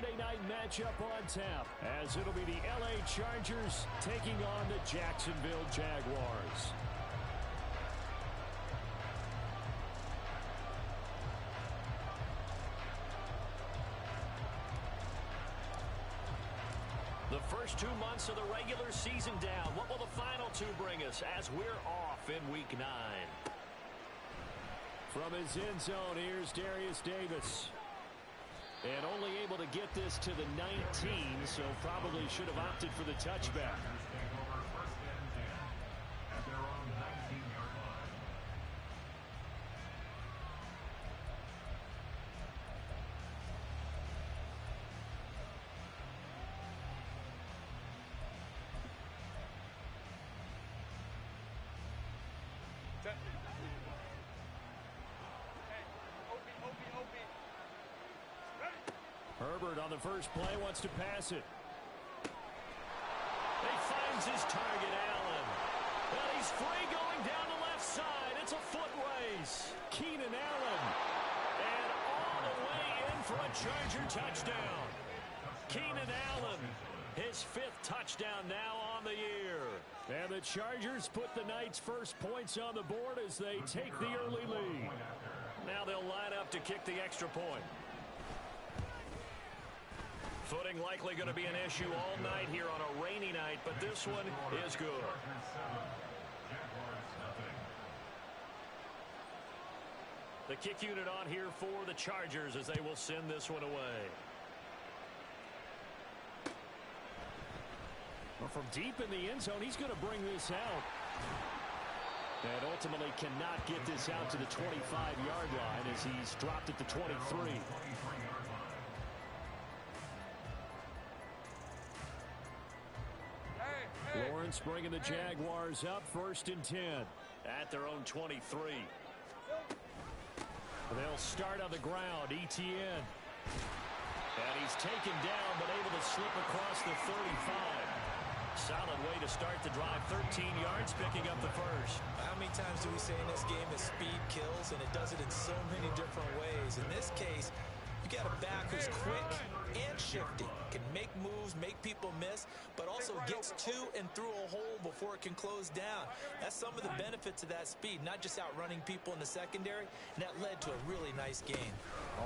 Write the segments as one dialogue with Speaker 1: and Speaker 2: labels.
Speaker 1: Sunday night matchup on tap, as it'll be the LA Chargers taking on the Jacksonville Jaguars. The first 2 months of the regular season down. What will the final two bring us as we're off in Week 9? From his end zone, here's Darius Davis. And only able to get this to the 19, so probably should have opted for the touchback. Herbert on the first play wants to pass it. He finds his target, Allen. Well, he's free going down the left side. It's a foot race. Keenan Allen. And all the way in for a Charger touchdown. Keenan Allen, his 5th touchdown now on the year. And the Chargers put the night's first points on the board as they take the early lead. Now they'll line up to kick the extra point. Footing likely going to be an issue all night here on a rainy night, but this one is good. The kick unit on here for the Chargers as they will send this one away. Well, from deep in the end zone, he's going to bring this out. And ultimately cannot get this out to the 25-yard line as he's dropped at the 23. Lawrence bringing the Jaguars up 1st and 10 at their own 23. They'll start on the ground. Etienne. And he's taken down but able to slip across the 35. Solid way to start the drive. 13 yards, picking up the first.
Speaker 2: How many times do we say in this game that speed kills, and it does it in so many different ways? In this case, you got a back who's quick and shifty, can make moves, make people miss, but also gets to and through a hole before it can close down. That's some of the benefits of that speed, not just outrunning people in the secondary, and that led to a really nice gain.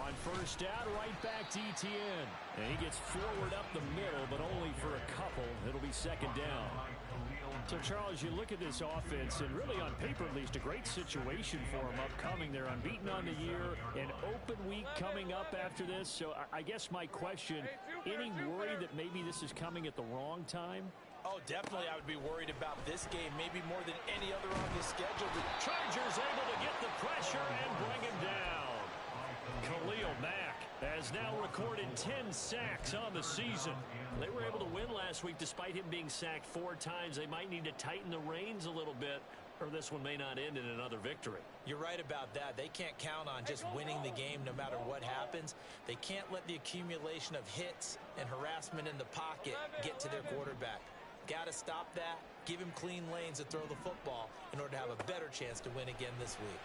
Speaker 1: On first down, right back to Etienne. And he gets forward up the middle, but only for a couple. It'll be 2nd down. So, Charles, you look at this offense, and really on paper at least, a great situation for them upcoming. They're unbeaten on the year, an open week coming up after this. So I guess my question, any worry that maybe this is coming at the wrong time?
Speaker 2: Oh, definitely I would be worried about this game, maybe more than any other on the schedule.
Speaker 1: The Chargers able to get the pressure and bring him down. Khalil Mack has now recorded 10 sacks on the season. They were able to win last week despite him being sacked 4 times. They might need to tighten the reins a little bit, or this one may not end in another victory.
Speaker 2: You're right about that. They can't count on just winning the game no matter what happens. They can't let the accumulation of hits and harassment in the pocket get to their quarterback. Got to stop that, give him clean lanes to throw the football in order to have a better chance to win again this week.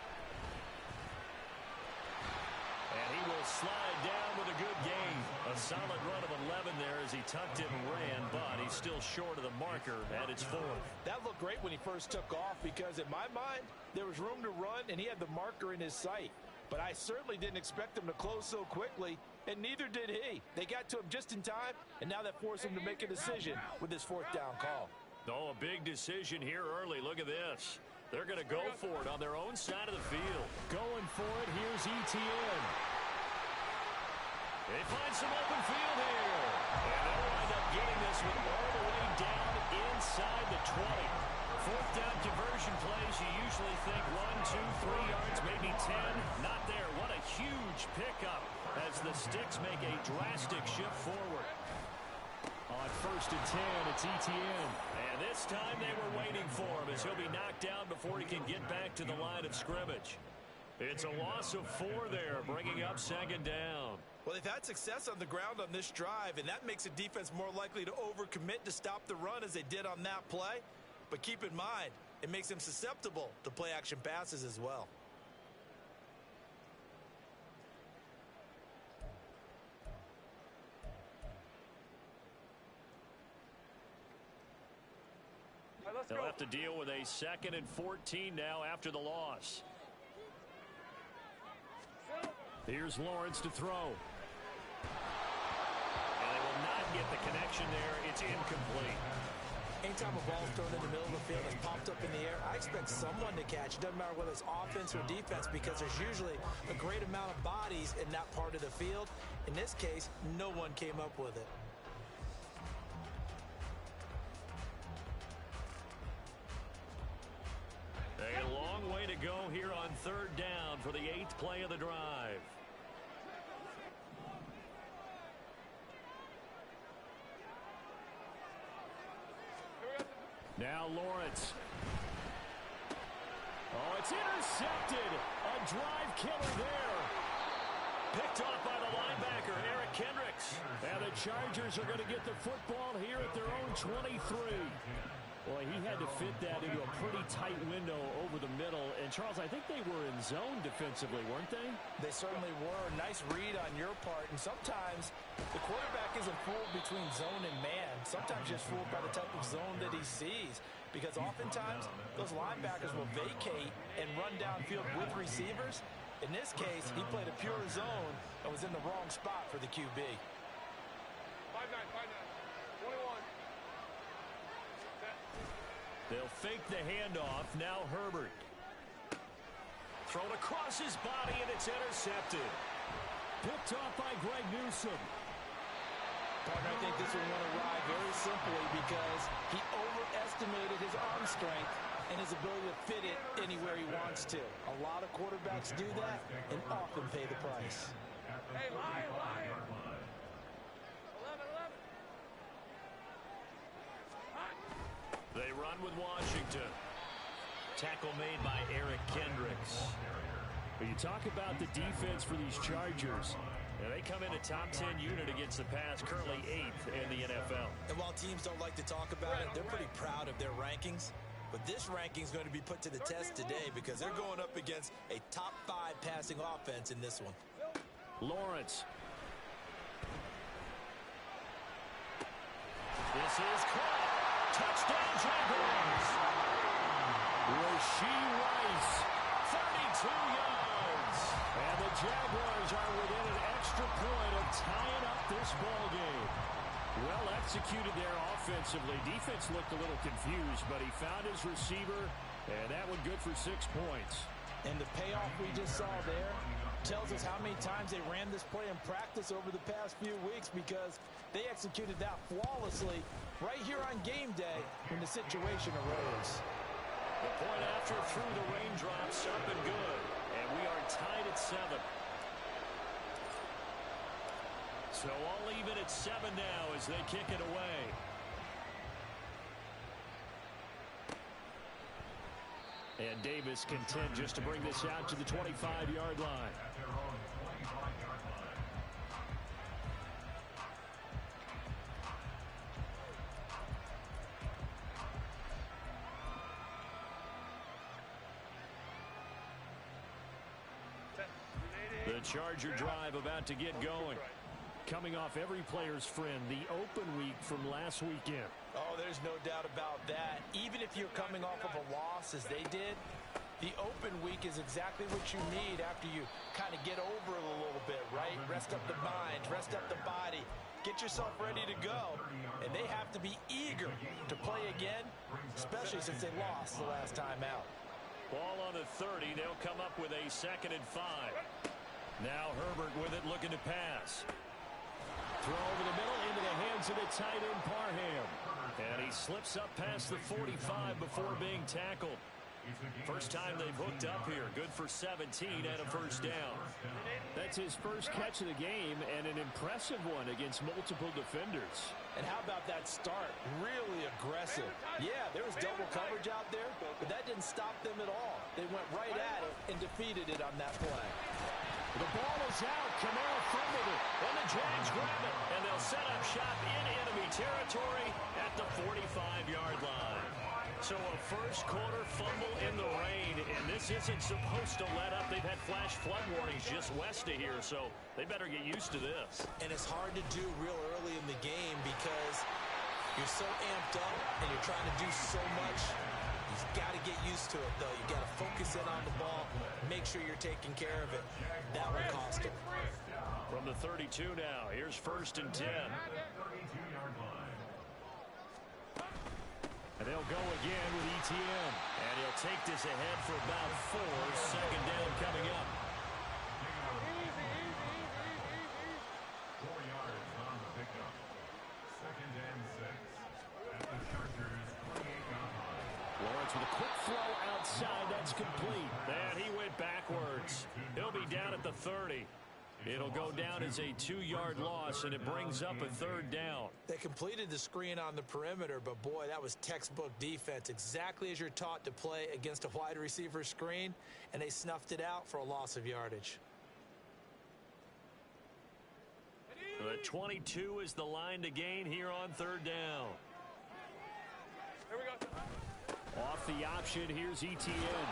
Speaker 1: And he will slide down with a good gain. A solid run of 11 there as he tucked it and ran, but he's still short of the marker at its 4th.
Speaker 3: That looked great when he first took off because in my mind, there was room to run and he had the marker in his sight. But I certainly didn't expect him to close so quickly, and neither did he. They got to him just in time, and now that forced him to make a decision with his 4th down call.
Speaker 1: Oh, a big decision here early. Look at this. They're going to go for it on their own side of the field. Going for it, here's Etienne. They find some open field here. And they'll wind up getting this one all the way down inside the 20. 4th down conversion plays, you usually think 1, 2, 3 yards, maybe 10. Not there. What a huge pickup as the Sticks make a drastic shift forward. On 1st and 10, it's Etienne. And this time they were waiting for him as he'll be knocked down before he can get back to the line of scrimmage. It's a loss of 4 there, bringing up 2nd down.
Speaker 2: Well, they've had success on the ground on this drive, and that makes a defense more likely to overcommit to stop the run as they did on that play. But keep in mind, it makes them susceptible to play-action passes as well.
Speaker 1: They'll have to deal with a 2nd and 14 now after the loss. Here's Lawrence to throw. And they will not get the connection there. It's incomplete.
Speaker 2: Anytime a ball's thrown in the middle of the field and popped up in the air, I expect someone to catch. It doesn't matter whether it's offense or defense, because there's usually a great amount of bodies in that part of the field. In this case, no one came up with it.
Speaker 1: A long way to go here on 3rd down for the 8th play of the drive. Now Lawrence. Oh, it's intercepted. A drive killer there. Picked off by the linebacker, Eric Kendricks. And the Chargers are going to get the football here at their own 23. Boy, he had to fit that into a pretty tight window over the middle. And, Charles, I think they were in zone defensively, weren't they?
Speaker 3: They certainly were. Nice read on your part. And sometimes the quarterback isn't fooled between zone and man. Sometimes just fooled by the type of zone that he sees. Because oftentimes, those linebackers will vacate and run downfield with receivers. In this case, he played a pure zone and was in the wrong spot for the QB.
Speaker 4: 5-9, 21.
Speaker 1: They'll fake the handoff. Now Herbert. Thrown across his body, and it's intercepted. Picked off by Greg Newsome.
Speaker 3: Partner, I think this one went awry very simply because he overestimated his arm strength and his ability to fit it anywhere he wants to. A lot of quarterbacks do that and often pay the price.
Speaker 4: Hey, Lion. 11.
Speaker 1: They run with Washington. Tackle made by Eric Kendricks. But you talk about the defense for these Chargers. They come in a top 10 unit against the pass, currently 8th in the NFL.
Speaker 2: And while teams don't like to talk about it, they're pretty proud of their rankings. But this ranking is going to be put to the test today because they're going up against a top 5 passing offense in this one.
Speaker 1: Lawrence. This is caught. Touchdown, Jaguars. Rashee Rice, 32 yards. And the Jaguars are within an extra point of tying up this ball game. Well executed there offensively. Defense looked a little confused, but he found his receiver, and that one good for 6 points.
Speaker 3: And the payoff we just saw there tells us how many times they ran this play in practice over the past few weeks, because they executed that flawlessly right here on game day when the situation arose.
Speaker 1: The point after through the raindrops, up and good. And we are tied at 7. So all even at 7 now as they kick it away. And Davis content just to bring this out to the 25-yard line. The Charger drive about to get going. Coming off every player's friend, the open week from last weekend.
Speaker 3: Oh, there's no doubt about that. Even if you're coming off of a loss as they did, the open week is exactly what you need after you kind of get over it a little bit, right? Rest up the mind, rest up the body, get yourself ready to go. And they have to be eager to play again, especially since they lost the last time out.
Speaker 1: Ball on the 30. They'll come up with a 2nd and 5. Now Herbert with it, looking to pass. Throw over the middle into the hands of the tight end Parham. And he slips up past the 45 before being tackled. First time they've hooked up here. Good for 17 and a first down.
Speaker 5: That's his first catch of the game, and an impressive one against multiple defenders.
Speaker 3: And how about that start? Really aggressive. Yeah, there was double coverage out there, but that didn't stop them at all. They went right at it and defeated it on that play.
Speaker 1: The ball is out. Kamara fumbled it. And the Jags grab it. And they'll set up shop in enemy territory at the 45-yard line. So a first quarter fumble in the rain. And this isn't supposed to let up. They've had flash flood warnings just west of here. So they better get used to this.
Speaker 2: And it's hard to do real early in the game because You're so amped up, and you're trying to do so much. You've got to get used to it, though. You've got to focus in on the ball, make sure you're taking care of it. That one cost him.
Speaker 5: From the 32 now, here's 1st and 10. And they'll go again with ETN. And he'll take this ahead for about 4. 2nd down coming up.
Speaker 6: 4 yards on the pickup. 2nd and 6 at the Chargers' 28-yard line.
Speaker 5: Lawrence with a quick throw outside. That's complete. And he went backwards. He'll be down at the 30. It'll go down as a 2-yard loss, and it brings up a 3rd down.
Speaker 2: They completed the screen on the perimeter, but boy, that was textbook defense, exactly as you're taught to play against a wide receiver screen, and they snuffed it out for a loss of yardage.
Speaker 5: The 22 is the line to gain here on 3rd down.
Speaker 4: Here we go.
Speaker 5: Off the option, here's ETN.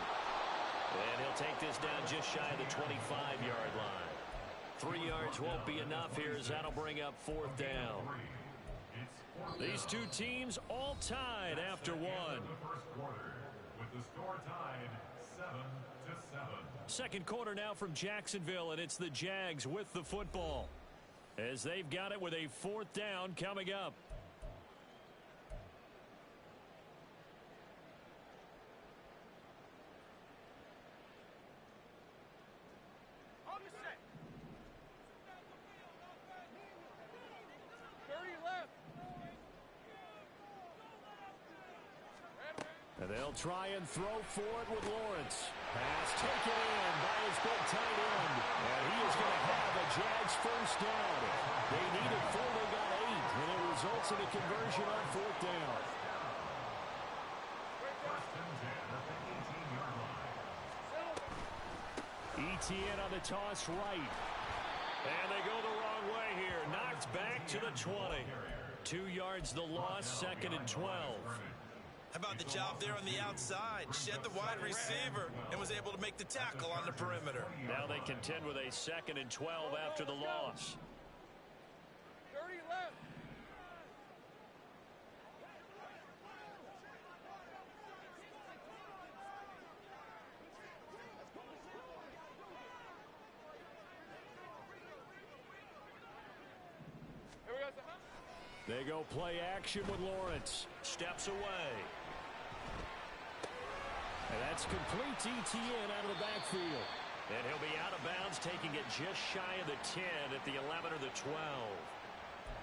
Speaker 5: And he'll take this down just shy of the 25-yard line. 3 yards won't be enough here as that'll bring up 4th down. These two teams all tied after 1.
Speaker 6: With the score tied 7-7.
Speaker 5: 2nd quarter now from Jacksonville, and it's the Jags with the football as they've got it with a 4th down coming up. And they'll try and throw for it with Lawrence. Pass taken in by his big tight end. And he is going to have a Jags 1st down. They needed 4, they got 8. And it results in a conversion on 4th down.
Speaker 6: 1st and 10 at the 18-yard line.
Speaker 5: ETN on the toss right. And they go the wrong way here. Knocked back to the 20. 2 yards the loss, 2nd and 12.
Speaker 2: How about the job there on the outside? Shed the wide receiver and was able to make the tackle on the perimeter.
Speaker 5: Now they contend with a 2nd and 12 after the loss.
Speaker 4: 30 left. Here we go.
Speaker 5: They go play action with Lawrence. Steps away. And that's complete to ETN out of the backfield. And he'll be out of bounds, taking it just shy of the 10 at the 11 or the 12.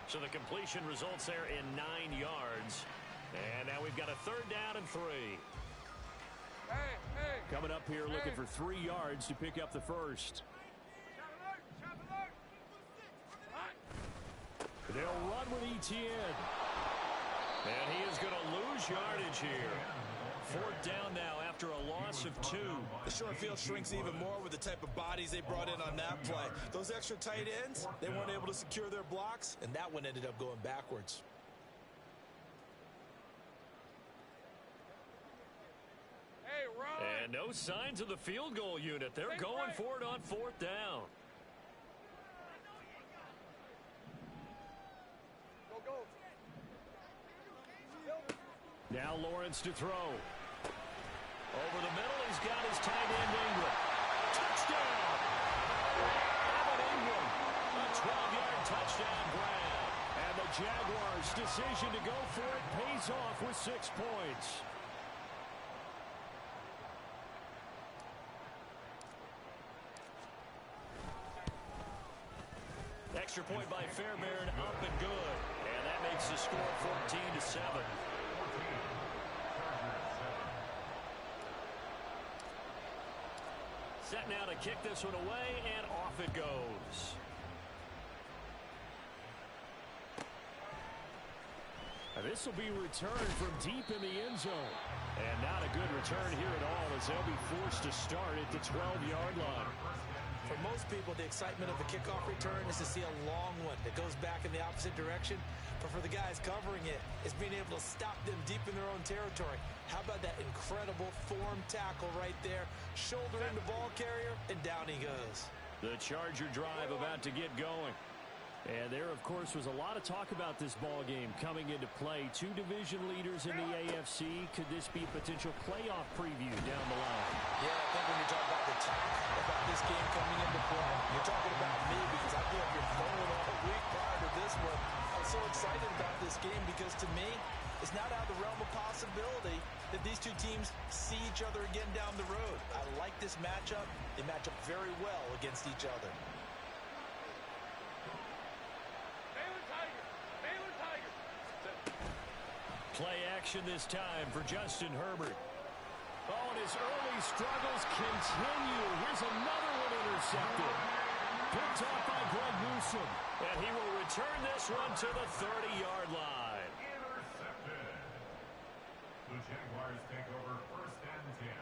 Speaker 5: So the completion results there in 9 yards. And now we've got a 3rd down and 3. Coming up here looking for 3 yards to pick up the 1st. They'll run with ETN. And he is going to lose yardage here. 4th down now after a loss of 2.
Speaker 2: The short field shrinks even more with the type of bodies they brought in on that play. Those extra tight ends, they weren't able to secure their blocks, and that one ended up going backwards.
Speaker 4: Hey, Ron.
Speaker 5: And no signs of the field goal unit. They're going for it on 4th down. Now Lawrence to throw. Over the middle, he's got his tight end Ingram. Touchdown! Evan Ingram, a 12-yard touchdown grab. And the Jaguars' decision to go for it pays off with 6 points. Extra point by Fairbairn, up and good. And that makes the score 14-7. Set now to kick this one away, and off it goes. This will be returned from deep in the end zone. And not a good return here at all as they'll be forced to start at the 12-yard line.
Speaker 2: For most people, the excitement of the kickoff return is to see a long one that goes back in the opposite direction. But for the guys covering it, it's being able to stop them deep in their own territory. How about that incredible form tackle right there? Shoulder in the ball carrier, and down he goes.
Speaker 5: The Charger drive about to get going. And there, of course, was a lot of talk about this ball game coming into play. Two division leaders in the AFC. Could this be a potential playoff preview down the line?
Speaker 2: Yeah, I think when you're talking about the talk about this game coming into play, you're talking about me because I feel like you're throwing all week prior to this one. I'm so excited about this game because to me, it's not out of the realm of possibility that these two teams see each other again down the road. I like this matchup. They match up very well against each other.
Speaker 5: Play action this time for Justin Herbert. Oh, and his early struggles continue. Here's another one intercepted. Picked off by Greg Newsome. And he will return this one to the 30-yard line.
Speaker 6: Intercepted. The Jaguars take over 1st and 10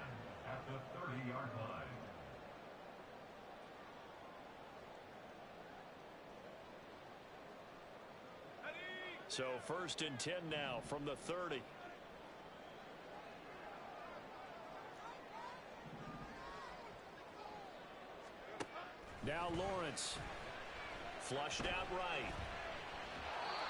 Speaker 6: at the 30-yard line.
Speaker 5: So 1st and 10 now from the 30. Now Lawrence. Flushed out right.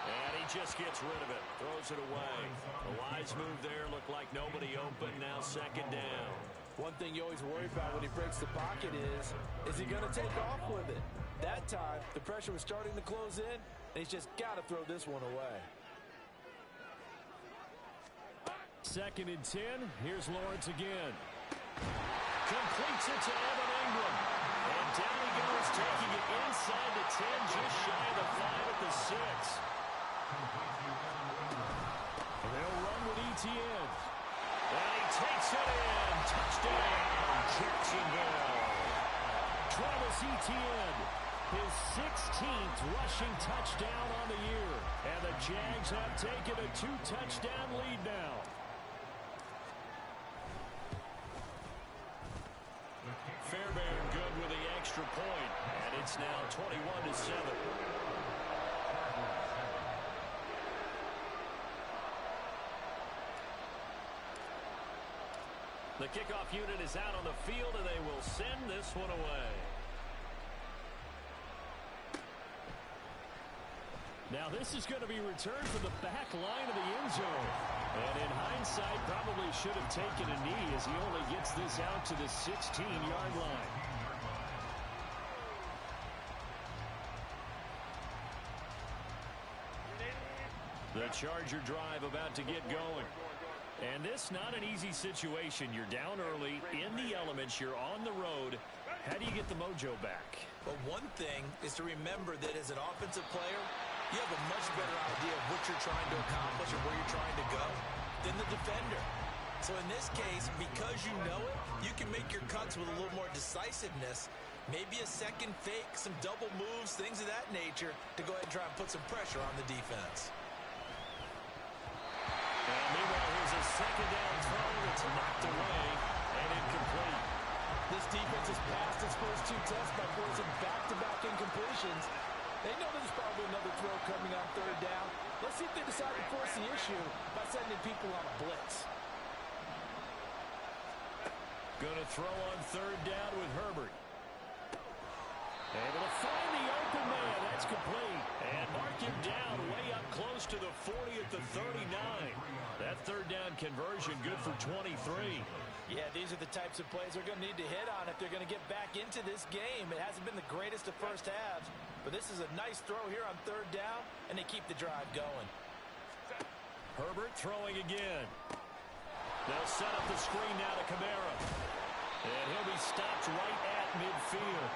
Speaker 5: And he just gets rid of it. Throws it away. A wise move there. Looked like nobody open. Now 2nd down.
Speaker 3: One thing you always worry about when he breaks the pocket is he going to take off with it? That time, the pressure was starting to close in, and he's just got to throw this one away.
Speaker 5: 2nd and 10. Here's Lawrence again. Completes it to Evan Ingram. And down he goes, taking it inside the 10, just shy of the 5 at the 6. They'll run with Etienne. And he takes it in. Touchdown, Jacksonville. Travis Etienne, his 16th rushing touchdown on the year. And the Jags have taken a 2-touchdown lead now. Fairbairn good with the extra point. And it's now 21-7. The kickoff unit is out on the field, and they will send this one away. Now this is going to be returned from the back line of the end zone. And in hindsight, probably should have taken a knee as he only gets this out to the 16-yard line. The Charger drive about to get going. And this not an easy situation. You're down early, in the elements, you're on the road. How do you get the mojo back?
Speaker 2: Well, one thing is to remember that as an offensive player, you have a much better idea of what you're trying to accomplish and where you're trying to go than the defender. So in this case, because you know it, you can make your cuts with a little more decisiveness, maybe a second fake, some double moves, things of that nature, to go ahead and try and put some pressure on the defense.
Speaker 5: And meanwhile, here's a 2nd down throw that's knocked away and incomplete.
Speaker 3: This defense has passed its first 2 tests by forcing back-to-back incompletions. They know there's probably another throw coming on 3rd down. Let's see if they decide to force the issue by sending people on a blitz.
Speaker 5: Going to throw on 3rd down with Herbert. Able to find the open man. That's complete. And mark him down way up close to the 40 at the 39. That 3rd down conversion good for 23.
Speaker 3: Yeah, these are the types of plays they're going to need to hit on if they're going to get back into this game. It hasn't been the greatest of first halves, but this is a nice throw here on 3rd down, and they keep the drive going.
Speaker 5: Herbert throwing again. They'll set up the screen now to Kamara. And he'll be stopped right at midfield.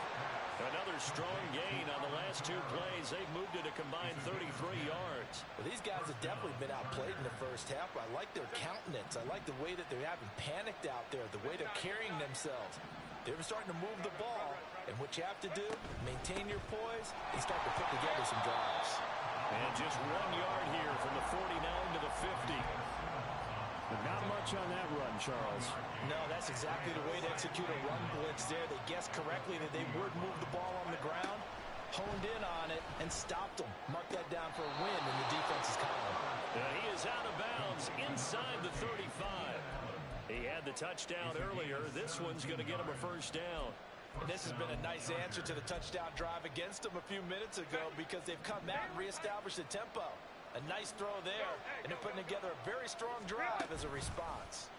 Speaker 5: Another strong gain on the last 2 plays. They've moved it a combined 33 yards.
Speaker 3: Well, these guys have definitely been outplayed in the first half. I like their countenance. I like the way that they haven't panicked out there, the way they're carrying themselves. They're starting to move the ball, and what you have to do, maintain your poise and start to put together some drives.
Speaker 5: And just 1 yard here from the 49 to the 50. But not much on that run, Charles.
Speaker 3: No, that's exactly the way to execute a run blitz there. They guessed correctly that they would move the ball on the ground, honed in on it, and stopped them. Mark that down for a win in the defense's column.
Speaker 5: He is out of bounds inside the 35. He had the touchdown earlier. This one's going to get him a 1st down.
Speaker 3: And this has been a nice answer to the touchdown drive against them a few minutes ago because they've come back and reestablished the tempo. A nice throw there, and they're putting together a very strong drive as a response.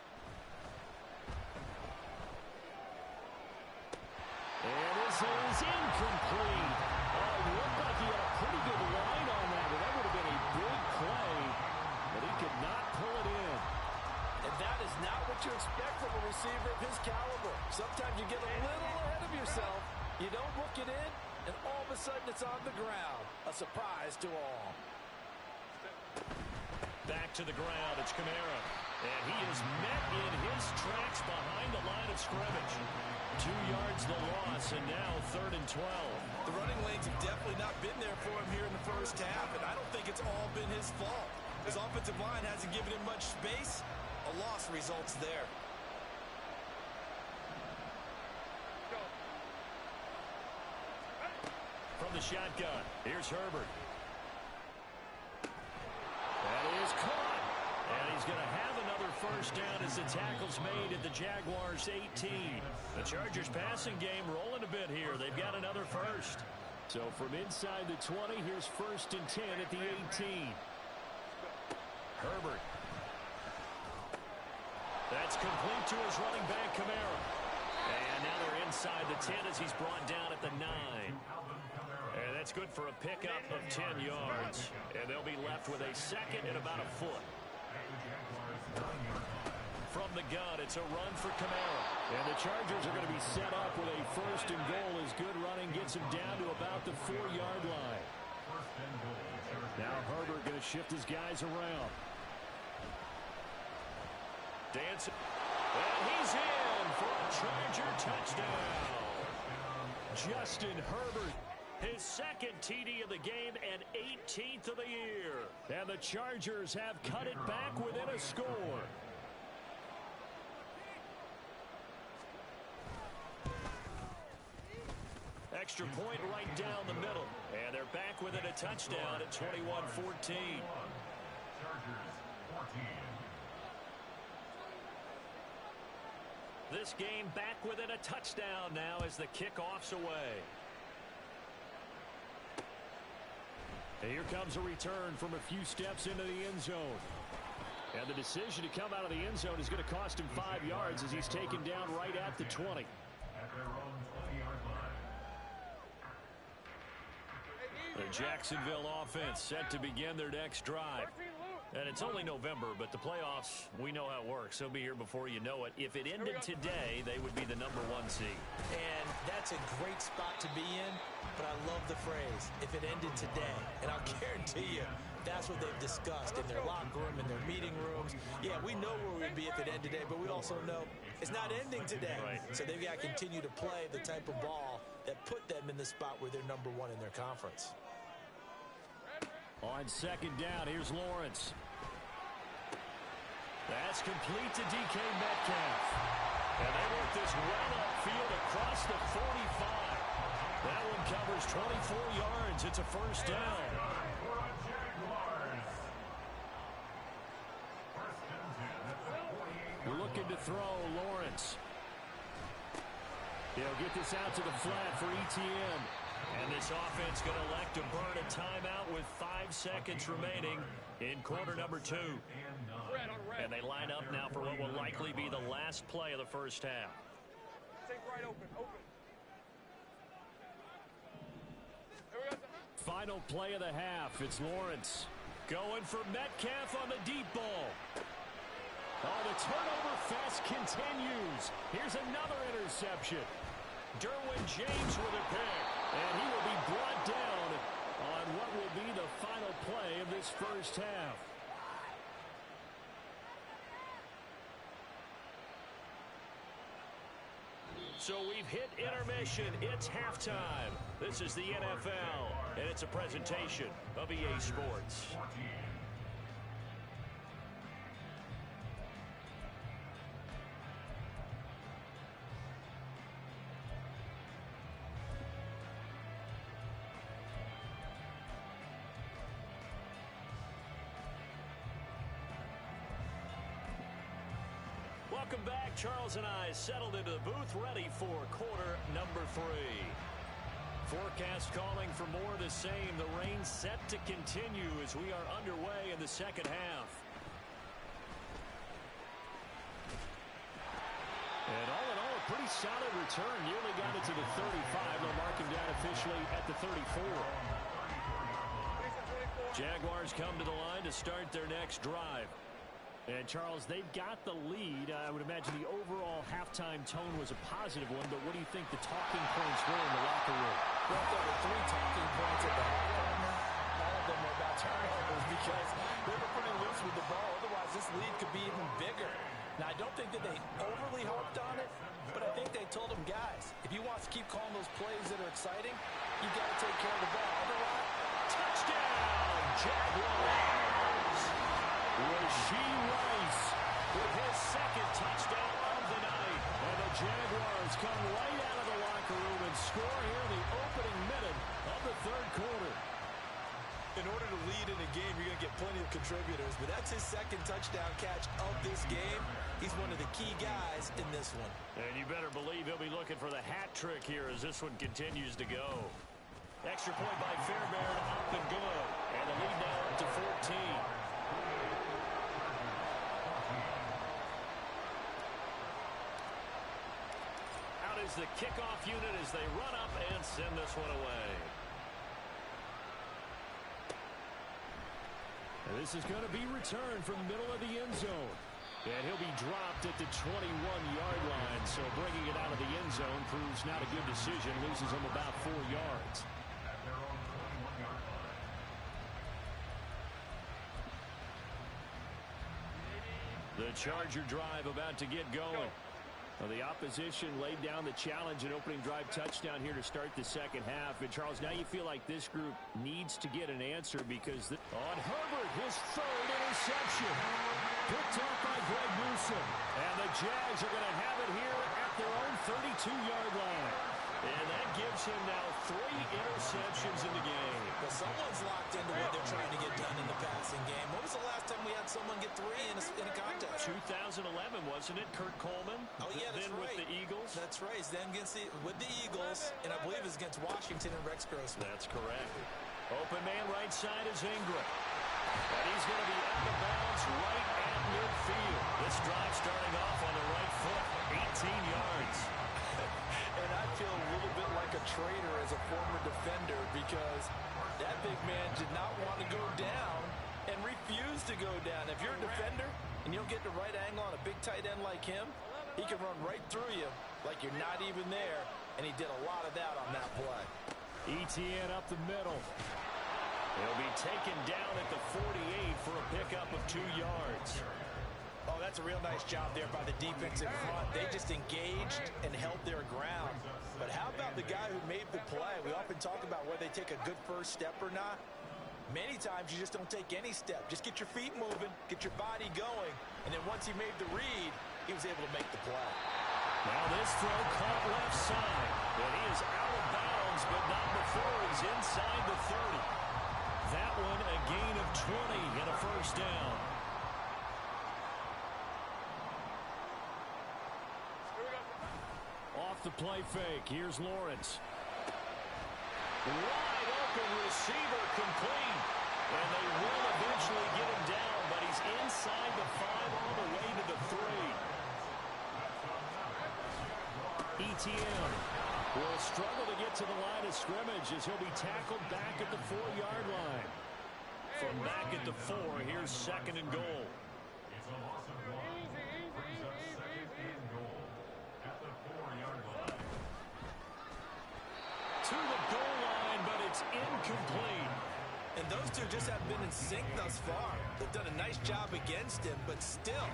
Speaker 5: And this is incomplete. Oh, it looked like he had a pretty good line on that, and that would have been a big play, but he could not pull it in.
Speaker 3: And that is not what you expect from a receiver of his caliber. Sometimes you get a little ahead of yourself, you don't hook it in, and all of a sudden it's on the ground. A surprise to all.
Speaker 5: Back to the ground, it's Kamara. And he is met in his tracks behind the line of scrimmage. 2 yards the loss, and now 3rd and 12.
Speaker 2: The running lanes have definitely not been there for him here in the first half, and I don't think it's all been his fault. His offensive line hasn't given him much space. A loss results there.
Speaker 5: From the shotgun, here's Herbert. That is caught. And he's going to have another first down as the tackle's made at the Jaguars' 18. The Chargers passing game rolling a bit here. They've got another first. So from inside the 20, here's 1st and 10 at the 18. Herbert. That's complete to his running back, Kamara. And now they're inside the 10 as he's brought down at the 9. And that's good for a pickup of 10 yards. And they'll be left with a second and about a foot. From the gun, it's a run for Kamara. And the Chargers are going to be set up with a 1st and goal as good running gets him down to about the 4-yard line. Now Herbert going to shift his guys around. Dancing. And he's in for a Charger touchdown. Justin Herbert. His 2nd TD of the game and 18th of the year. And the Chargers have cut it back within a score. Extra point right down the middle. And they're back within a touchdown at 21-14.
Speaker 6: Chargers 14.
Speaker 5: This game back within a touchdown now as the kickoff's away. And here comes a return from a few steps into the end zone. And the decision to come out of the end zone is going to cost him 5 yards as he's taken down right at the 20.
Speaker 6: At their own 20-yard line.
Speaker 5: The Jacksonville offense set to begin their next drive. And it's only November, but the playoffs, we know how it works. They'll be here before you know it. If it ended today, they would be the #1 seed.
Speaker 2: And that's a great spot to be in, but I love the phrase, if it ended today. And I'll guarantee you, that's what they've discussed in their locker room, in their meeting rooms. Yeah, we know where we'd be if it ended today, but we also know it's not ending today.
Speaker 5: Right.
Speaker 2: So they've got to continue to play the type of ball that put them in the spot where they're #1 in their conference.
Speaker 5: On 2nd down, here's Lawrence. That's complete to DK Metcalf. And they work this well upfield across the 45. That one covers 24 yards. It's a first down. Looking to throw, Lawrence. He'll get this out to the flat for ETN. And this offense going to elect to burn a timeout with 5 seconds remaining in quarter number 2. And they line up now for what will likely be the last play of the first half.
Speaker 4: Take right open.
Speaker 5: Final play of the half. It's Lawrence going for Metcalf on the deep ball. Oh, the turnover fest continues. Here's another interception. Derwin James with a pick. And he will be brought down on what will be the final play of this first half. So we've hit intermission. It's halftime. This is the NFL, and it's a presentation of EA Sports.
Speaker 1: Welcome back. Charles and I settled into the booth, ready for quarter number 3. Forecast calling for more of the same. The rain set to continue as we are underway in the second half. And all in all, a pretty solid return. Nearly got it to the 35. They'll mark him down officially at the 34. Jaguars come to the line to start their next drive. And, Charles, they've got the lead. I would imagine the overall halftime tone was a positive one, but what do you think the talking points were in the locker room?
Speaker 2: Well, there were 3 talking points at the half. All of them were about turnovers because they were pretty loose with the ball. Otherwise, this lead could be even bigger. Now, I don't think that they overly harped on it, but I think they told them, guys, if you want to keep calling those plays that are exciting, you got to take care of the ball. Otherwise,
Speaker 1: touchdown, Jaguars! Rashee Rice with his second touchdown of the night. And the Jaguars come right out of the locker room and score here in the opening minute of the third quarter.
Speaker 2: in order to lead in a game, you're going to get plenty of contributors, but that's his second touchdown catch of this game. He's one of the key guys in this one.
Speaker 1: And you better believe he'll be looking for the hat trick here as this one continues to go. Extra point by Fairbairn, up and good. And the lead now up to 14. Out is the kickoff unit as they run up and send this one away. And this is going to be returned from the middle of the end zone. And he'll be dropped at the 21-yard line. So bringing it out of the end zone proves not a good decision. Loses him about 4 yards. The Charger drive about to get going. Well, the opposition laid down the challenge and opening drive touchdown here to start the second half. And, Charles, now you feel like this group needs to get an answer because on Herbert, his third interception. Picked off by Greg Newsome. And the Jags are going to have it here at their own 32-yard line. And that gives him now 3 interceptions in the game.
Speaker 2: But someone's locked into what they're trying to get done in the passing game. When was the last time we had someone get 3 in a contest?
Speaker 1: 2011, wasn't it? Kurt Coleman.
Speaker 2: Oh, yeah, that's
Speaker 1: then
Speaker 2: right.
Speaker 1: with the Eagles.
Speaker 2: That's right. Then with the Eagles, and I believe it's against Washington and Rex Grossman.
Speaker 1: That's correct. Open man right side is Ingram. And he's going to be out of bounds right at midfield. This drive starting off on the right foot, 18 yards.
Speaker 2: And I feel a little bit like a traitor as a former defender because that big man did not want to go down and refused to go down. If you're a defender and you don't get the right angle on a big tight end like him, he can run right through you like you're not even there, and he did a lot of that on that play.
Speaker 1: ETN up the middle. He'll be taken down at the 48 for a pickup of 2 yards.
Speaker 2: Oh, that's a real nice job there by the defense in front. They just engaged and held their ground. But how about the guy who made the play? We often talk about whether they take a good first step or not. Many times you just don't take any step. Just get your feet moving, get your body going, and then once he made the read, he was able to make the play.
Speaker 1: Now this throw caught left side. And he is out of bounds, but not before he's inside the 30. That one a gain of 20 and a first down. Off the play fake. Here's Lawrence. Wide open receiver complete. And they will eventually get him down, but he's inside the 5 all the way to the 3. ETN will struggle to get to the line of scrimmage as he'll be tackled back at the 4-yard line. From back at the 4, here's second and goal.
Speaker 6: It's a loss of 1. Brings up second and goal at the 4-yard line.
Speaker 2: To the goal line, but it's incomplete. And those two just haven't been in sync thus far. They've done a nice job against him, but still,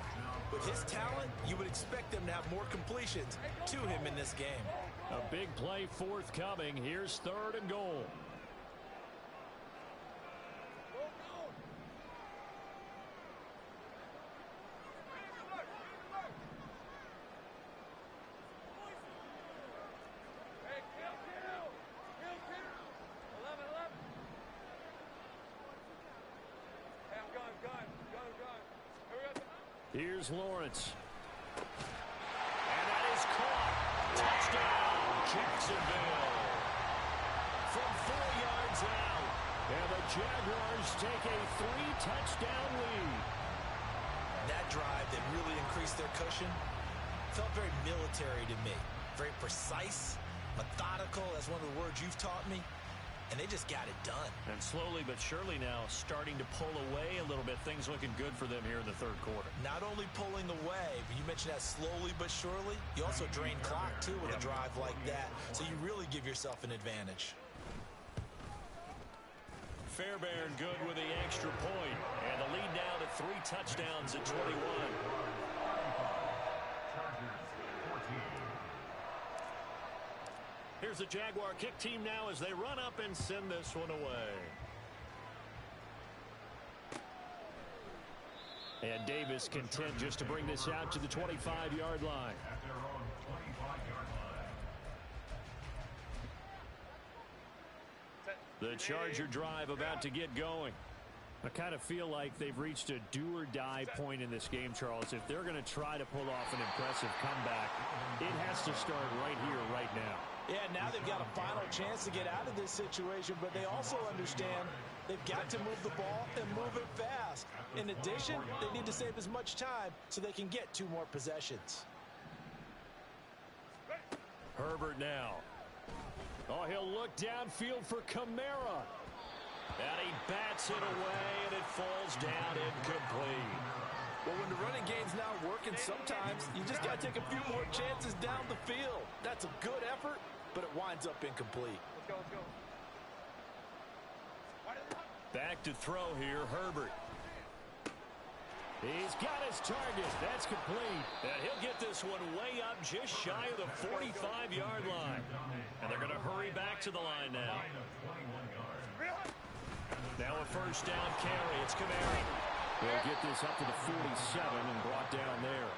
Speaker 2: with his talent, you would expect them to have more completions to him in this game.
Speaker 1: A big play forthcoming. Here's third and goal. Here's Lawrence. And that is caught. Touchdown, Jacksonville. From 4 yards out. And the Jaguars take a 3-touchdown lead.
Speaker 2: That drive that really increased their cushion felt very military to me. Very precise, methodical. That's one of the words you've taught me. And they just got it done.
Speaker 1: And slowly but surely now starting to pull away a little bit. Things looking good for them here in the third quarter.
Speaker 2: Not only pulling away, but you mentioned that slowly but surely. You also drain clock, too, with a drive like that. So you really give yourself an advantage.
Speaker 1: Fairbairn good with the extra point. And the lead now to 3 touchdowns at 21. Here's the Jaguar kick team now as they run up and send this one away. And Davis content just to bring this out to the 25-yard line.
Speaker 6: At their own 25-yard line.
Speaker 1: The Charger drive about to get going. I kind of feel like they've reached a do-or-die point in this game, Charles. If they're going to try to pull off an impressive comeback, it has to start right here, right now.
Speaker 3: Yeah, now they've got a final chance to get out of this situation, but they also understand they've got to move the ball and move it fast. In addition, they need to save as much time so they can get 2 more possessions.
Speaker 1: Herbert now. Oh, he'll look downfield for Kamara. And he bats it away, and it falls down incomplete.
Speaker 3: Well, when the running game's not working, sometimes you just got to take a few more chances down the field. That's a good effort, but it winds up incomplete.
Speaker 4: Let's go, let's go.
Speaker 1: Back to throw here, Herbert. He's got his target. That's complete. And he'll get this one way up just shy of the 45-yard line. And they're going to hurry back to the line now. Now a first down carry. It's Kamara. They'll get this up to the 47 and brought down there.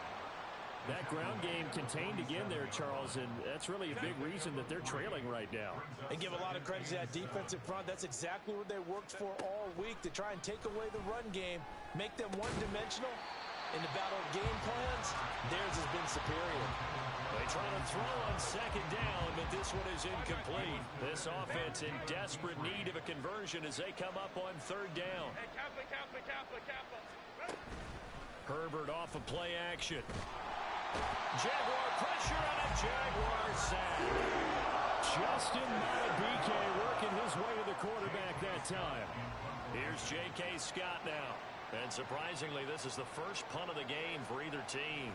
Speaker 1: That ground game contained again there, Charles, and that's really a big reason that they're trailing right now.
Speaker 3: They give a lot of credit to that defensive front. That's exactly what they worked for all week, to try and take away the run game, make them one-dimensional. In the battle of game plans, theirs has been superior.
Speaker 1: They try to throw on second down, but this one is incomplete. This offense in desperate need of a conversion as they come up on third down.
Speaker 4: Hey, Kaplan.
Speaker 1: Herbert off of play action. Jaguar pressure on a Jaguar sack. Justin Madubuike working his way to the quarterback that time. Here's J.K. Scott now. And surprisingly, this is the first punt of the game for either team.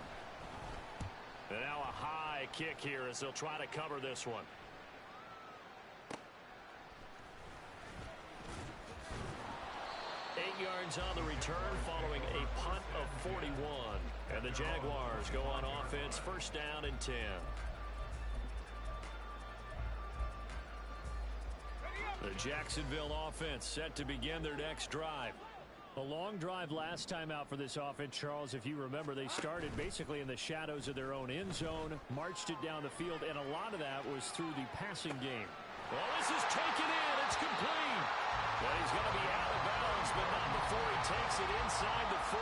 Speaker 1: And now a high kick here as they'll try to cover this one. Eight yards on the return following a punt of 41. And the Jaguars go on offense, first down and 10. The Jacksonville offense set to begin their next drive. A long drive last time out for this offense, Charles. If you remember, they started basically in the shadows of their own end zone, marched it down the field, and a lot of that was through the passing game. Well, this is taken in. It's complete. Well, he's going to be out of bounds, but not before he takes it inside the 40.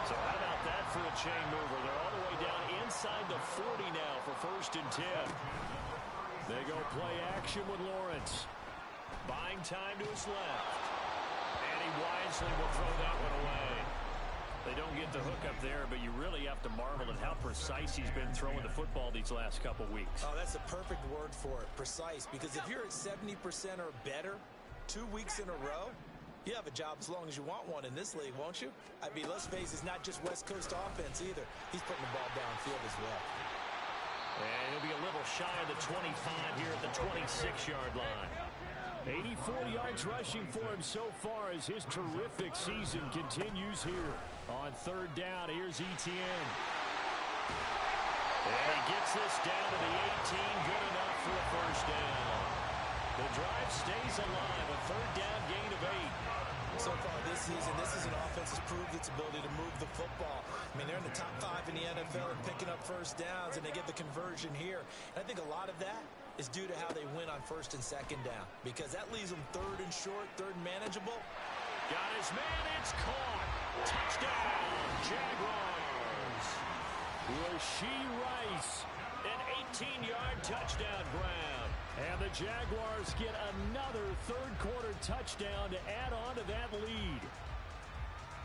Speaker 1: So how about that for a chain mover? They're all the way down inside the 40 now for first and 10. They go play action with Lawrence. Buying time to his left. And he wisely will throw that one away. They don't get the hook up there, but you really have to marvel at how precise he's been throwing the football these last couple weeks.
Speaker 2: Oh, that's the perfect word for it, precise. Because if you're at 70% or better 2 weeks in a row, you have a job as long as you want one in this league, won't you? I mean, let's face it, it's not just West Coast offense either. He's putting the ball downfield as well.
Speaker 1: And he'll be a little shy of the 25 here at the 26-yard line. 84 yards rushing for him so far as his terrific season continues here. On third down, here's Etienne. And he gets this down to the 18, good enough for a first down. The drive stays alive, a third down gain of 8.
Speaker 2: So far this season, this is an offense that's proved its ability to move the football. I mean, they're in the top 5 in the NFL and picking up first downs, and they get the conversion here. And I think a lot of that is due to how they win on first and second down, because that leaves them third and short, third and manageable.
Speaker 1: Got his man, it's caught. Touchdown, Jaguars. Rashee Rice, an 18-yard touchdown grab. And the Jaguars get another third-quarter touchdown to add on to that lead.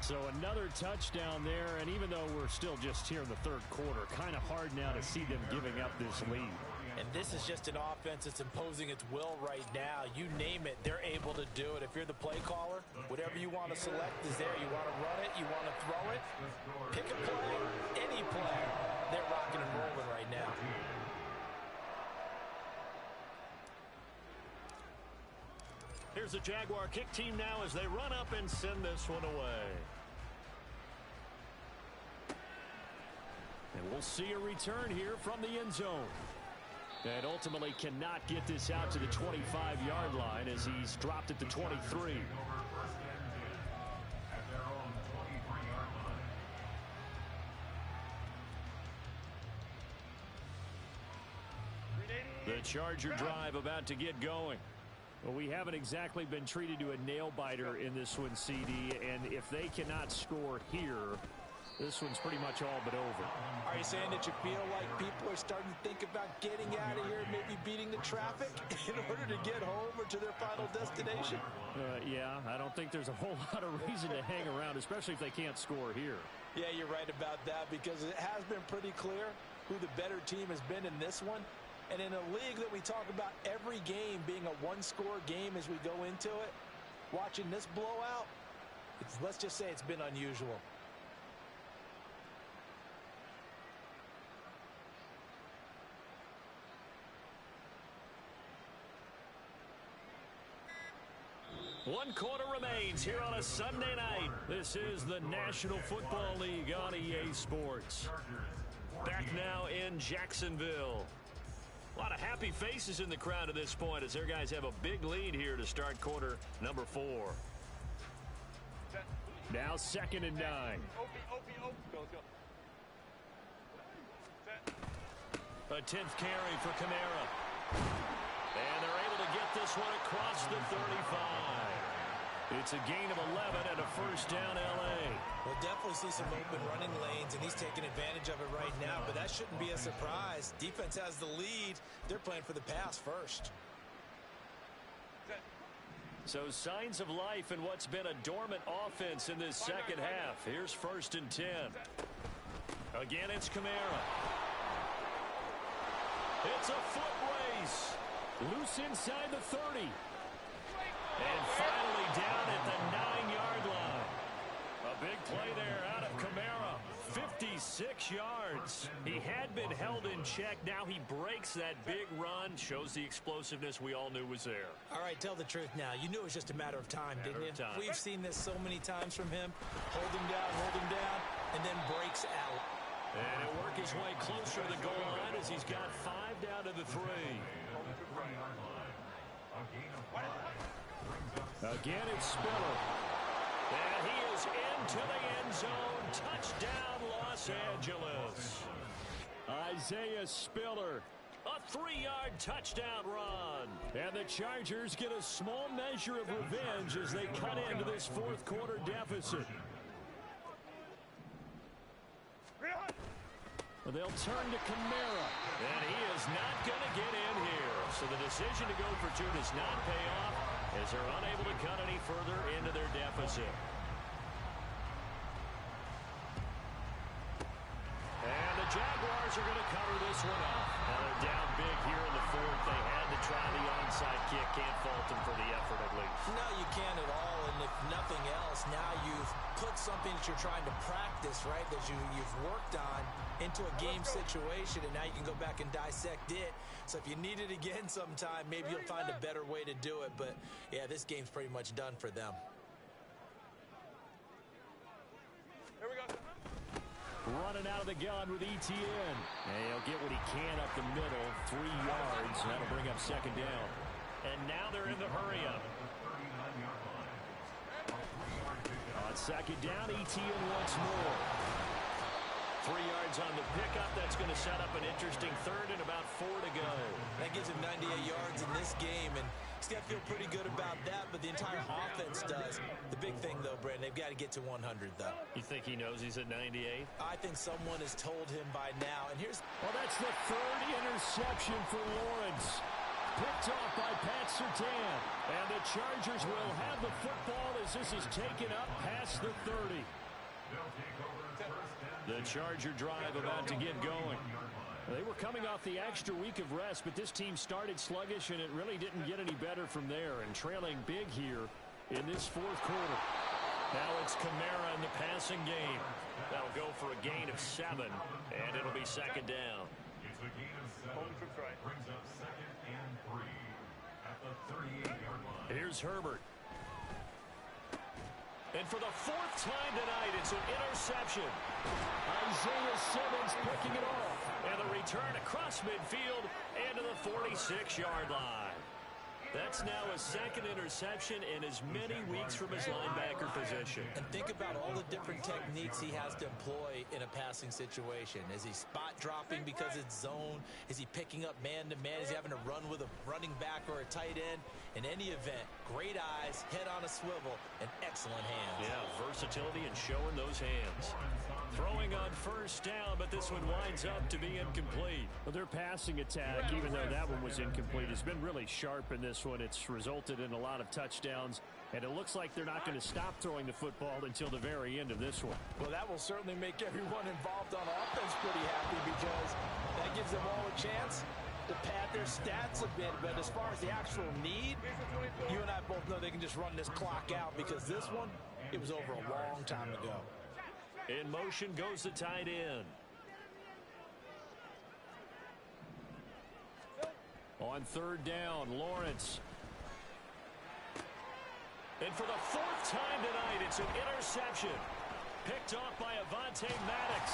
Speaker 1: So another touchdown there, and even though we're still just here in the third quarter, kind of hard now to see them giving up this lead.
Speaker 2: And this is just an offense that's imposing its will right now. You name it, they're able to do it. If you're the play caller, whatever you want to select is there. You want to run it, you want to throw it, pick a play, any play. They're rocking and rolling right now.
Speaker 1: Here's the Jaguar kick team now as they run up and send this one away. And we'll see a return here from the end zone. And ultimately cannot get this out to the 25-yard line as he's dropped at the 23. The Charger drive about to get going. Well, we haven't exactly been treated to a nail-biter in this one, CD, and if they cannot score here, this one's pretty much all but over.
Speaker 2: Are you saying that you feel like people are starting to think about getting out of here, maybe beating the traffic in order to get home or to their final destination?
Speaker 1: Yeah, I don't think there's a whole lot of reason to hang around, especially if they can't score here.
Speaker 2: Yeah, you're right about that because it has been pretty clear who the better team has been in this one. And in a league that we talk about every game being a one-score game as we go into it, watching this blowout, let's just say it's been unusual.
Speaker 1: One quarter remains here on a Sunday night. This is the National Football League on EA Sports. Back now in Jacksonville. A lot of happy faces in the crowd at this point as their guys have a big lead here to start quarter number 4. Now 2nd and 9.
Speaker 4: Go.
Speaker 1: A 10th carry for Kamara. And they're able to get this one across the 35. It's a gain of 11 and a first down L.A.
Speaker 2: We'll definitely see some open running lanes, and he's taking advantage of it right now, but that shouldn't be a surprise. Defense has the lead. They're playing for the pass first.
Speaker 1: So signs of life in what's been a dormant offense in this second half. Here's 1st and 10. Again, it's Kamara. It's a foot race. Loose inside the 30. And finally down at the 9-yard line. A big play there out of Kamara. 56 yards. He had been held in check. Now he breaks that big run. Shows the explosiveness we all knew was there.
Speaker 2: All right, tell the truth now. You knew it was just a matter of time, didn't you? We've seen this so many times from him. Hold him down, and then breaks out.
Speaker 1: And he'll work his way closer to the goal line as he's got 5 down to the 3. Again, it's Spiller. And he is into the end zone. Touchdown, Los Angeles. Isaiah Spiller. A 3-yard touchdown run. And the Chargers get a small measure of revenge as they cut into this 4th quarter deficit. They'll turn to Kamara. And he is not going to get in here. So the decision to go for 2 does not pay off as they're unable to cut any further into their deficit. And the Jaguars are going to cover this one up. Now they're down big here in the 4th. They had to try the onside kick. Can't fault them for the effort at least.
Speaker 2: No, you can't at all. And if nothing else, now you've put something that you're trying to practice, right, that you've worked on into a game situation, and now you can go back and dissect it. So if you need it again sometime, maybe you'll find a better way to do it. But, yeah, this game's pretty much done for them.
Speaker 4: Here we go.
Speaker 1: Running out of the gun with ETN. And he'll get what he can up the middle. 3 yards. That'll bring up 2nd down. And now they're in the hurry-up. On 2nd down, ETN once more.
Speaker 5: 3 yards on the pickup. That's going to set up an interesting third and about 4 to go.
Speaker 2: That gives him 98 yards in this game, and he's got to feel pretty good about that, but the entire offense does. The big thing, though, Brandon, they've got to get to 100, though.
Speaker 5: You think he knows he's at 98?
Speaker 2: I think someone has told him by now, and here's...
Speaker 1: Well, that's the third interception for Lawrence. Picked off by Pat Surtain. And the Chargers will have the football as this is taken up past the 30. The Charger drive about to get going. They were coming off the extra week of rest, but this team started sluggish, and it really didn't get any better from there, and trailing big here in this fourth quarter. Now it's Kamara in the passing game. That'll go for a gain of 7, and it'll be second down.
Speaker 6: It's a gain of 7. Brings up 2nd and 3 at the 38-yard line.
Speaker 5: Here's Herbert. And for the 4th time tonight, it's an interception.
Speaker 1: Isaiah Simmons picking it off.
Speaker 5: And the return across midfield and to the 46-yard line. That's now a 2nd interception in as many weeks from his linebacker position.
Speaker 2: And think about all the different techniques he has to employ in a passing situation. Is he spot dropping because it's zone? Is he picking up man-to-man? Is he having to run with a running back or a tight end? In any event, great eyes, head on a swivel, and excellent hands.
Speaker 5: Yeah, versatility and showing those hands. Throwing on first down, but this one winds up to be incomplete.
Speaker 1: Well, their passing attack, even though that one was incomplete, has been really sharp in this one. It's resulted in a lot of touchdowns, and it looks like they're not going to stop throwing the football until the very end of this one.
Speaker 3: Well, that will certainly make everyone involved on offense pretty happy, because that gives them all a chance to pad their stats a bit. But as far as the actual need, you and I both know they can just run this clock out, because this one, it was over a long time ago.
Speaker 5: In motion goes the tight end.
Speaker 1: On 3rd down, Lawrence.
Speaker 5: And for the 4th time tonight, it's an interception. Picked off by Avonte Maddox.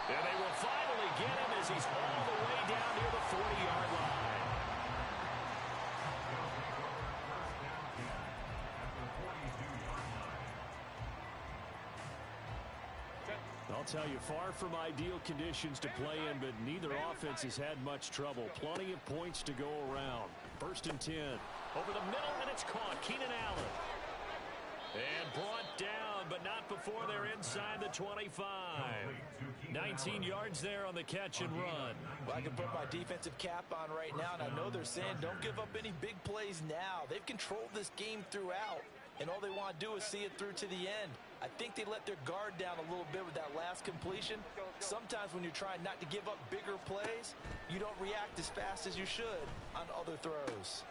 Speaker 5: And they will finally get him as he's all the way down near the 40-yard line.
Speaker 1: I'll tell you, far from ideal conditions to play in, but neither offense has had much trouble. Plenty of points to go around. 1st and 10.
Speaker 5: Over the middle, and it's caught. Keenan Allen. And brought down, but not before they're inside the 25. 19 yards there on the catch and run.
Speaker 2: Well, I can put my defensive cap on right now, and I know they're saying don't give up any big plays now. They've controlled this game throughout, and all they want to do is see it through to the end. I think they let their guard down a little bit with that last completion. Sometimes when you're trying not to give up bigger plays, you don't react as fast as you should on other throws.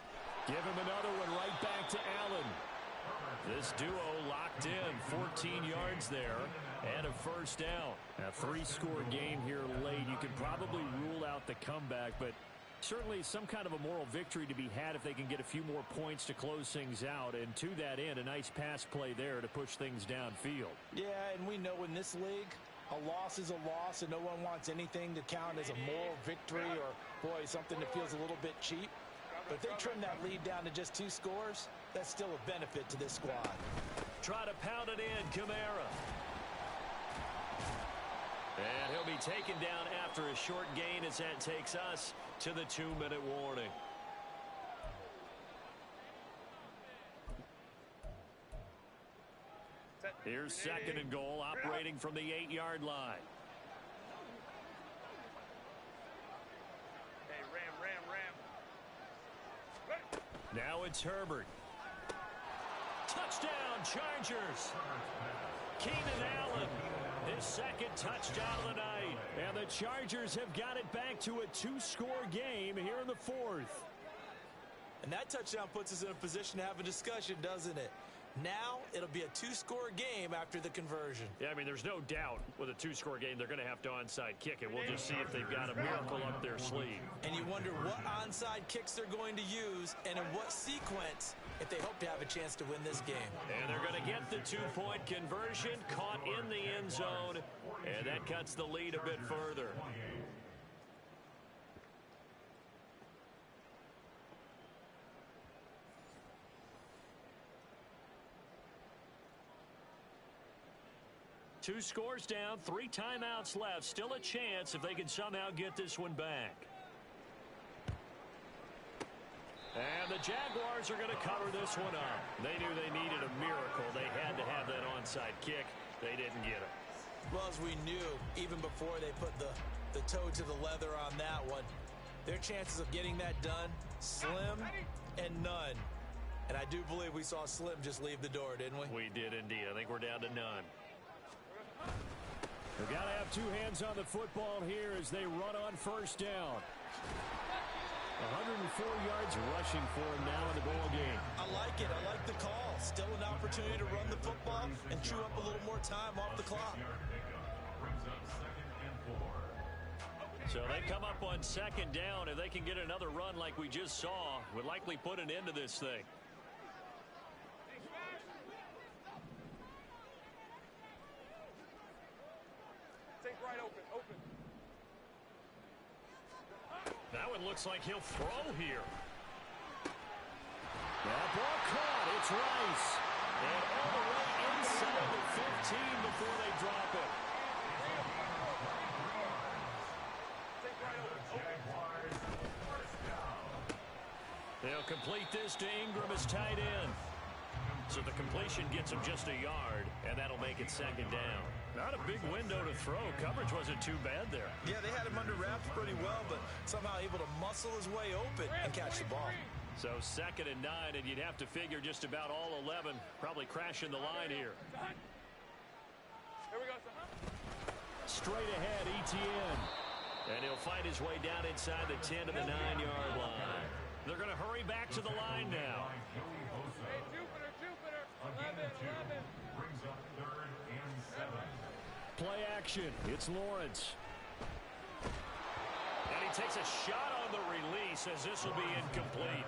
Speaker 1: Give him another one right back to Allen.
Speaker 5: This duo locked in. 14 yards there and a 1st down.
Speaker 1: A 3-score game here late. You can probably rule out the comeback, but certainly some kind of a moral victory to be had if they can get a few more points to close things out. And to that end, a nice pass play there to push things downfield.
Speaker 3: Yeah, and we know in this league, a loss is a loss, and no one wants anything to count as a moral victory or, boy, something that feels a little bit cheap. But if they trim that lead down to just 2 scores, that's still a benefit to this squad.
Speaker 5: Try to pound it in, Kamara. And he'll be taken down after a short gain as that takes us to the 2-minute warning. Here's 2nd and goal, operating from the 8-yard line.
Speaker 4: Hey, ram.
Speaker 5: Now it's Herbert. Touchdown, Chargers. Keenan Allen, his 2nd touchdown of the night.
Speaker 1: And the Chargers have got it back to a 2-score game here in the 4th.
Speaker 2: And that touchdown puts us in a position to have a discussion, doesn't it? Now it'll be a 2-score game after the conversion.
Speaker 5: Yeah, I mean, there's no doubt with a 2-score game they're going to have to onside kick it. We'll just see if they've got a miracle up their sleeve.
Speaker 2: And you wonder what onside kicks they're going to use and in what sequence if they hope to have a chance to win this game.
Speaker 5: And they're going to get the 2-point conversion, caught in the end zone, and that cuts the lead a bit further. 2 scores down, 3 timeouts left. Still a chance if they can somehow get this one back. And the Jaguars are going to cover this one up. They knew they needed a miracle. They had to have that onside kick. They didn't get it.
Speaker 2: Well, as we knew, even before they put the toe to the leather on that one, their chances of getting that done, slim and none. And I do believe we saw Slim just leave the door, didn't we?
Speaker 5: We did indeed. I think we're down to none. We've got to have 2 hands on the football here as they run on first down. 104 yards rushing for him now in the ball game.
Speaker 2: I like it. I like the call. Still an opportunity to run the football and chew up a little more time off the clock.
Speaker 5: So they come up on second down. If they can get another run like we just saw, would likely put an end to this thing.
Speaker 4: Take right open, open.
Speaker 5: That one looks like he'll throw here. That ball caught. It's Rice. And all the way inside the 15 before they drop it.
Speaker 4: Take right open, open.
Speaker 5: They'll complete this to Ingram as tight end. So the completion gets him just a yard, and that'll make it second down. Not a big window to throw. Coverage wasn't too bad there.
Speaker 2: Yeah, they had him under wraps pretty well, but somehow able to muscle his way open and catch the ball.
Speaker 5: So second and 9, and you'd have to figure just about all 11 probably crashing the line here.
Speaker 4: Here we go, son.
Speaker 5: Straight ahead, Etienne. And he'll find his way down inside the 10 to the 9-yard line. They're going to hurry back to the line now.
Speaker 4: Hey, Jupiter. 11.
Speaker 6: Brings up 3rd and 7.
Speaker 5: Play action. It's Lawrence. And he takes a shot on the release as this will be incomplete.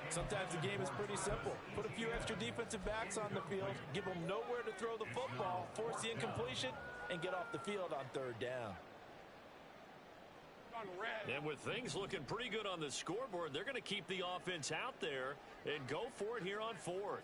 Speaker 3: Sometimes the game is pretty simple. Put a few extra defensive backs on the field, give them nowhere to throw the football, force the incompletion, and get off the field on 3rd down.
Speaker 5: And with things looking pretty good on the scoreboard, they're going to keep the offense out there and go for it here on 4th.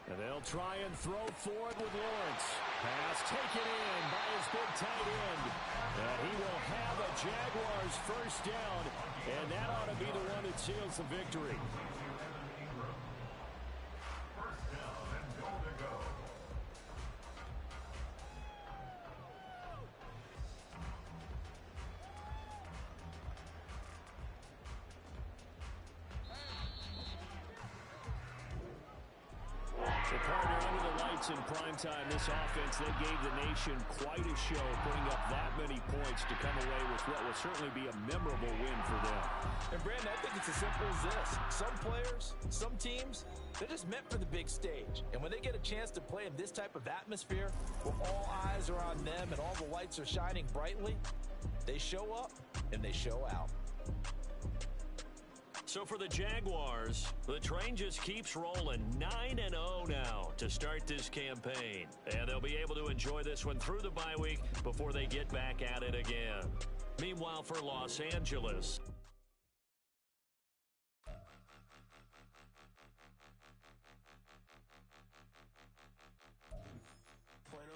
Speaker 5: And they'll try and throw for it with Lawrence. Pass taken in by his big tight end. And he will have a Jaguars first down. And that ought to be the one that seals the victory. So, partner, under the lights in primetime, this offense, they gave the nation quite a show, putting up that many points to come away with what will certainly be a memorable win for them.
Speaker 3: And, Brandon, I think it's as simple as this. Some players, some teams, they're just meant for the big stage. And when they get a chance to play in this type of atmosphere, where all eyes are on them and all the lights are shining brightly, they show up and they show out.
Speaker 5: So for the Jaguars, the train just keeps rolling. 9-0 now to start this campaign. And they'll be able to enjoy this one through the bye week before they get back at it again. Meanwhile, for Los Angeles,